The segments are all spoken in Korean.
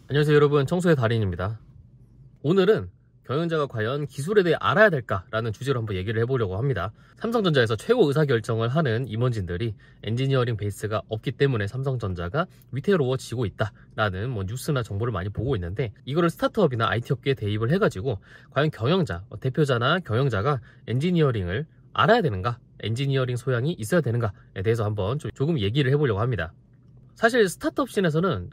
안녕하세요 여러분, 청소의 달인입니다. 오늘은 경영자가 과연 기술에 대해 알아야 될까라는 주제로 한번 얘기를 해보려고 합니다. 삼성전자에서 최고 의사결정을 하는 임원진들이 엔지니어링 베이스가 없기 때문에 삼성전자가 위태로워지고 있다라는 뉴스나 정보를 많이 보고 있는데, 이거를 스타트업이나 IT 업계에 대입을 해가지고 과연 경영자, 대표자나 경영자가 엔지니어링을 알아야 되는가, 엔지니어링 소양이 있어야 되는가에 대해서 한번 조금 얘기를 해보려고 합니다. 사실 스타트업 씬에서는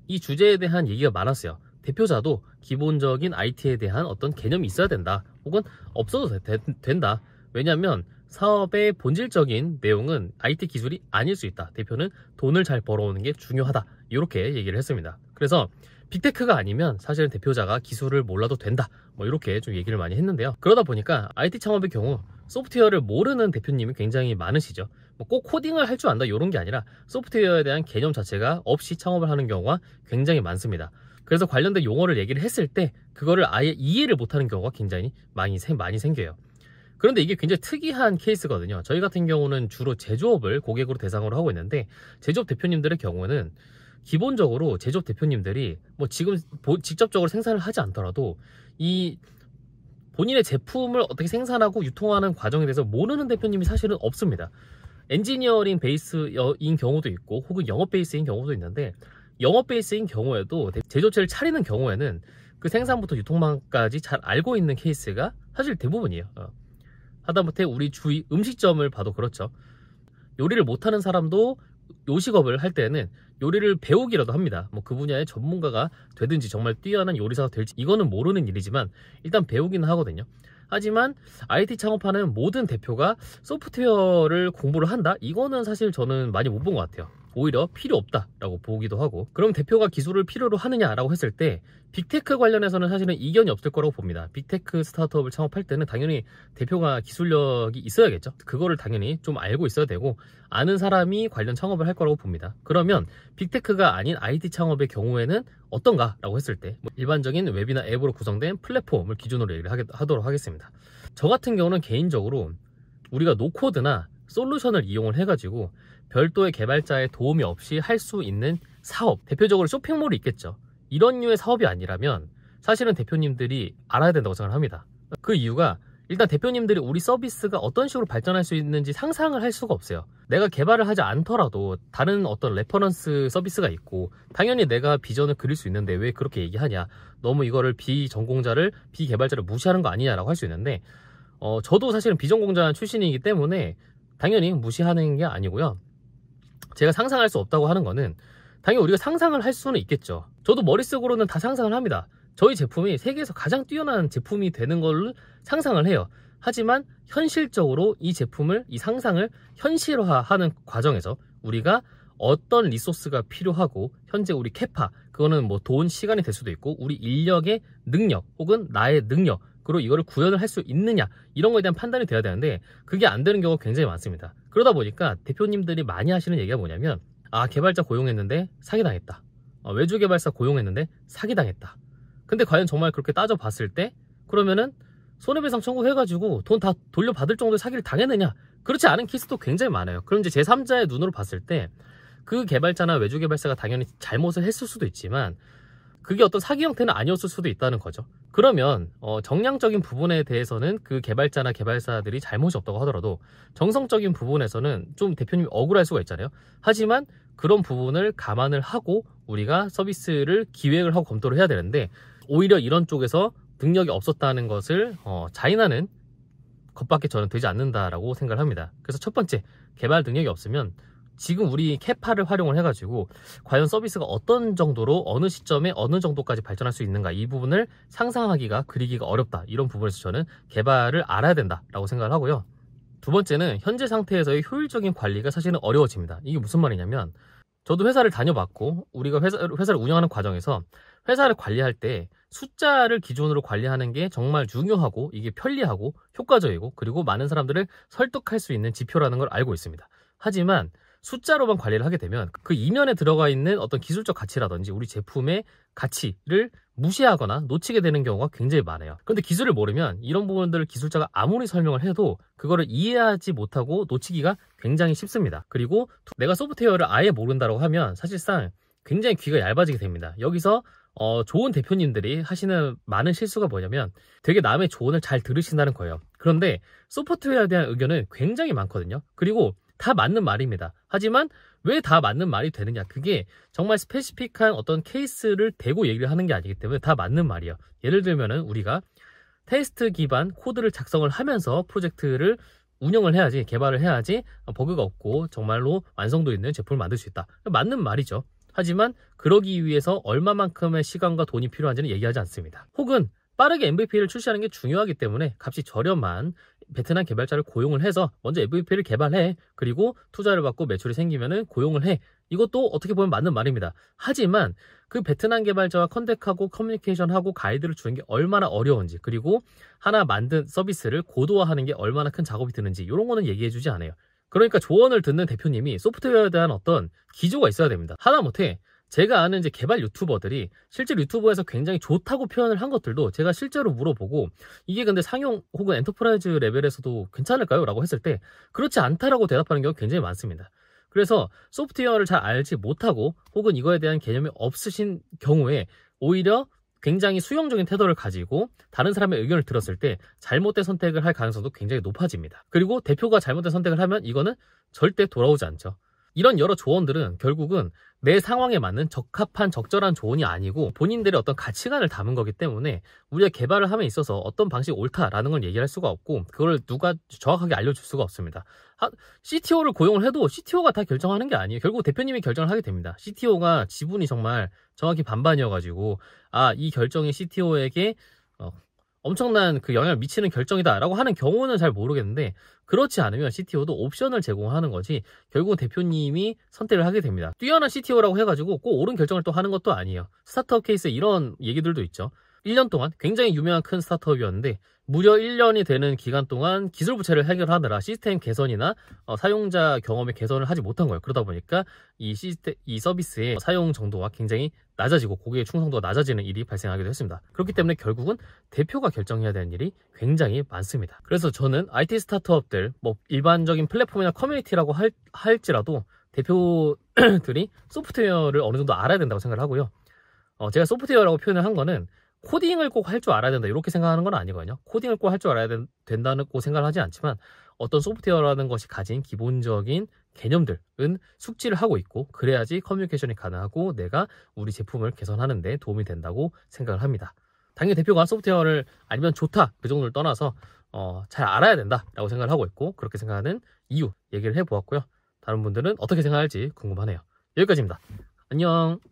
이 주제에 대한 얘기가 많았어요. 대표자도 기본적인 IT에 대한 어떤 개념이 있어야 된다, 혹은 없어도 된다. 왜냐하면 사업의 본질적인 내용은 IT 기술이 아닐 수 있다. 대표는 돈을 잘 벌어오는 게 중요하다, 이렇게 얘기를 했습니다. 그래서 빅테크가 아니면 사실은 대표자가 기술을 몰라도 된다, 이렇게 좀 얘기를 많이 했는데요. 그러다 보니까 IT 창업의 경우 소프트웨어를 모르는 대표님이 굉장히 많으시죠. 꼭 코딩을 할 줄 안다 이런 게 아니라 소프트웨어에 대한 개념 자체가 없이 창업을 하는 경우가 굉장히 많습니다. 그래서 관련된 용어를 얘기를 했을 때 그거를 아예 이해를 못하는 경우가 굉장히 많이 생겨요. 그런데 이게 굉장히 특이한 케이스거든요. 저희 같은 경우는 주로 제조업을 고객으로 대상으로 하고 있는데, 제조업 대표님들의 경우는 기본적으로 제조업 대표님들이 지금 직접적으로 생산을 하지 않더라도 이 본인의 제품을 어떻게 생산하고 유통하는 과정에 대해서 모르는 대표님이 사실은 없습니다. 엔지니어링 베이스인 경우도 있고 혹은 영업 베이스인 경우도 있는데, 영업 베이스인 경우에도 제조업체를 차리는 경우에는 그 생산부터 유통망까지 잘 알고 있는 케이스가 사실 대부분이에요. 하다못해 우리 주위 음식점을 봐도 그렇죠. 요리를 못하는 사람도 요식업을 할 때는 요리를 배우기라도 합니다. 그 분야의 전문가가 되든지 정말 뛰어난 요리사가 될지 이거는 모르는 일이지만 일단 배우기는 하거든요. 하지만 IT 창업하는 모든 대표가 소프트웨어를 공부를 한다? 이거는 사실 저는 많이 못 본 것 같아요. 오히려 필요 없다라고 보기도 하고. 그럼 대표가 기술을 필요로 하느냐라고 했을 때 빅테크 관련해서는 사실은 이견이 없을 거라고 봅니다. 빅테크 스타트업을 창업할 때는 당연히 대표가 기술력이 있어야겠죠. 그거를 당연히 좀 알고 있어야 되고 아는 사람이 관련 창업을 할 거라고 봅니다. 그러면 빅테크가 아닌 IT 창업의 경우에는 어떤가 라고 했을 때 일반적인 웹이나 앱으로 구성된 플랫폼을 기준으로 얘기를 하도록 하겠습니다. 저 같은 경우는 개인적으로 우리가 노코드나 솔루션을 이용을 해가지고 별도의 개발자의 도움이 없이 할 수 있는 사업, 대표적으로 쇼핑몰이 있겠죠. 이런 류의 사업이 아니라면 사실은 대표님들이 알아야 된다고 생각합니다. 그 이유가 일단 대표님들이 우리 서비스가 어떤 식으로 발전할 수 있는지 상상을 할 수가 없어요. 내가 개발을 하지 않더라도 다른 어떤 레퍼런스 서비스가 있고 당연히 내가 비전을 그릴 수 있는데 왜 그렇게 얘기하냐, 너무 이거를 비개발자를 무시하는 거 아니냐라고 할 수 있는데, 저도 사실은 비전공자 출신이기 때문에 당연히 무시하는 게 아니고요. 제가 상상할 수 없다고 하는 거는 당연히 우리가 상상을 할 수는 있겠죠. 저도 머릿속으로는 다 상상을 합니다. 저희 제품이 세계에서 가장 뛰어난 제품이 되는 걸 상상을 해요. 하지만 현실적으로 이 상상을 현실화하는 과정에서 우리가 어떤 리소스가 필요하고 현재 우리 캐파, 그거는 돈, 시간이 될 수도 있고 우리 인력의 능력 혹은 나의 능력으로 이거를 구현을 할 수 있느냐, 이런 거에 대한 판단이 돼야 되는데 그게 안 되는 경우가 굉장히 많습니다. 그러다 보니까 대표님들이 많이 하시는 얘기가 뭐냐면, 개발자 고용했는데 사기당했다, 외주 개발사 고용했는데 사기당했다. 근데 과연 정말 그렇게 따져봤을 때 그러면은 손해배상 청구해가지고 돈 다 돌려받을 정도의 사기를 당했느냐? 그렇지 않은 케이스도 굉장히 많아요. 그럼 이제 제3자의 눈으로 봤을 때 그 개발자나 외주 개발사가 당연히 잘못을 했을 수도 있지만 그게 어떤 사기 형태는 아니었을 수도 있다는 거죠. 그러면 정량적인 부분에 대해서는 그 개발자나 개발사들이 잘못이 없다고 하더라도 정성적인 부분에서는 좀 대표님이 억울할 수가 있잖아요. 하지만 그런 부분을 감안을 하고 우리가 서비스를 기획을 하고 검토를 해야 되는데, 오히려 이런 쪽에서 능력이 없었다는 것을 자인하는 것밖에 저는 되지 않는다라고 생각을 합니다. 그래서 첫 번째, 개발 능력이 없으면 지금 우리 캐파를 활용을 해가지고 과연 서비스가 어떤 정도로 어느 시점에 어느 정도까지 발전할 수 있는가, 이 부분을 상상하기가, 그리기가 어렵다. 이런 부분에서 저는 개발을 알아야 된다라고 생각을 하고요. 두 번째는 현재 상태에서의 효율적인 관리가 사실은 어려워집니다. 이게 무슨 말이냐면, 저도 회사를 다녀봤고 우리가 회사를 운영하는 과정에서 회사를 관리할 때 숫자를 기준으로 관리하는 게 정말 중요하고 이게 편리하고 효과적이고 그리고 많은 사람들을 설득할 수 있는 지표라는 걸 알고 있습니다. 하지만 숫자로만 관리를 하게 되면 그 이면에 들어가 있는 어떤 기술적 가치라든지 우리 제품의 가치를 무시하거나 놓치게 되는 경우가 굉장히 많아요. 그런데 기술을 모르면 이런 부분들을 기술자가 아무리 설명을 해도 그거를 이해하지 못하고 놓치기가 굉장히 쉽습니다. 그리고 내가 소프트웨어를 아예 모른다고 하면 사실상 굉장히 귀가 얇아지게 됩니다. 여기서 좋은 대표님들이 하시는 많은 실수가 뭐냐면 되게 남의 조언을 잘 들으신다는 거예요. 그런데 소프트웨어에 대한 의견은 굉장히 많거든요. 그리고 다 맞는 말입니다. 하지만 왜 다 맞는 말이 되느냐? 그게 정말 스페시픽한 어떤 케이스를 대고 얘기를 하는 게 아니기 때문에 다 맞는 말이에요. 예를 들면은 우리가 테스트 기반 코드를 작성을 하면서 프로젝트를 운영을 해야지, 개발을 해야지 버그가 없고 정말로 완성도 있는 제품을 만들 수 있다. 맞는 말이죠. 하지만 그러기 위해서 얼마만큼의 시간과 돈이 필요한지는 얘기하지 않습니다. 혹은 빠르게 MVP를 출시하는 게 중요하기 때문에 값이 저렴한 베트남 개발자를 고용을 해서 먼저 MVP를 개발해. 그리고 투자를 받고 매출이 생기면은 고용을 해. 이것도 어떻게 보면 맞는 말입니다. 하지만 그 베트남 개발자와 컨택하고 커뮤니케이션하고 가이드를 주는 게 얼마나 어려운지, 그리고 하나 만든 서비스를 고도화하는 게 얼마나 큰 작업이 드는지 이런 거는 얘기해주지 않아요. 그러니까 조언을 듣는 대표님이 소프트웨어에 대한 어떤 기조가 있어야 됩니다. 하다못해 제가 아는 이제 개발 유튜버들이 실제로 유튜브에서 굉장히 좋다고 표현을 한 것들도 제가 실제로 물어보고 이게 근데 상용 혹은 엔터프라이즈 레벨에서도 괜찮을까요? 라고 했을 때 그렇지 않다라고 대답하는 경우가 굉장히 많습니다. 그래서 소프트웨어를 잘 알지 못하고 혹은 이거에 대한 개념이 없으신 경우에 오히려 굉장히 수용적인 태도를 가지고 다른 사람의 의견을 들었을 때 잘못된 선택을 할 가능성도 굉장히 높아집니다. 그리고 대표가 잘못된 선택을 하면 이거는 절대 돌아오지 않죠. 이런 여러 조언들은 결국은 내 상황에 맞는 적합한 적절한 조언이 아니고 본인들의 어떤 가치관을 담은 거기 때문에 우리가 개발을 함에 있어서 어떤 방식이 옳다라는 걸 얘기할 수가 없고 그걸 누가 정확하게 알려줄 수가 없습니다. CTO를 고용을 해도 CTO가 다 결정하는 게 아니에요. 결국 대표님이 결정을 하게 됩니다. CTO가 지분이 정말 정확히 반반이어가지고 이 결정이 CTO에게 엄청난 그 영향을 미치는 결정이다 라고 하는 경우는 잘 모르겠는데 그렇지 않으면 CTO도 옵션을 제공하는 거지 결국은 대표님이 선택을 하게 됩니다. 뛰어난 CTO라고 해가지고 꼭 옳은 결정을 또 하는 것도 아니에요. 스타트업 케이스에 이런 얘기들도 있죠. 1년 동안 굉장히 유명한 큰 스타트업이었는데 무려 1년이 되는 기간 동안 기술 부채를 해결하느라 시스템 개선이나 사용자 경험의 개선을 하지 못한 거예요. 그러다 보니까 이 서비스의 사용 정도가 굉장히 낮아지고 고객의 충성도가 낮아지는 일이 발생하기도 했습니다. 그렇기 때문에 결국은 대표가 결정해야 되는 일이 굉장히 많습니다. 그래서 저는 IT 스타트업들, 일반적인 플랫폼이나 커뮤니티라고 할지라도 대표들이 소프트웨어를 어느 정도 알아야 된다고 생각을 하고요. 제가 소프트웨어라고 표현을 한 거는 코딩을 꼭 할 줄 알아야 된다 이렇게 생각하는 건 아니거든요. 코딩을 꼭 할 줄 알아야 된다고 생각을 하지 않지만 어떤 소프트웨어라는 것이 가진 기본적인 개념들은 숙지를 하고 있고 그래야지 커뮤니케이션이 가능하고 내가 우리 제품을 개선하는 데 도움이 된다고 생각을 합니다. 당연히 대표가 소프트웨어를 알면 좋다 그 정도를 떠나서 잘 알아야 된다라고 생각을 하고 있고 그렇게 생각하는 이유 얘기를 해보았고요. 다른 분들은 어떻게 생각할지 궁금하네요. 여기까지입니다. 안녕.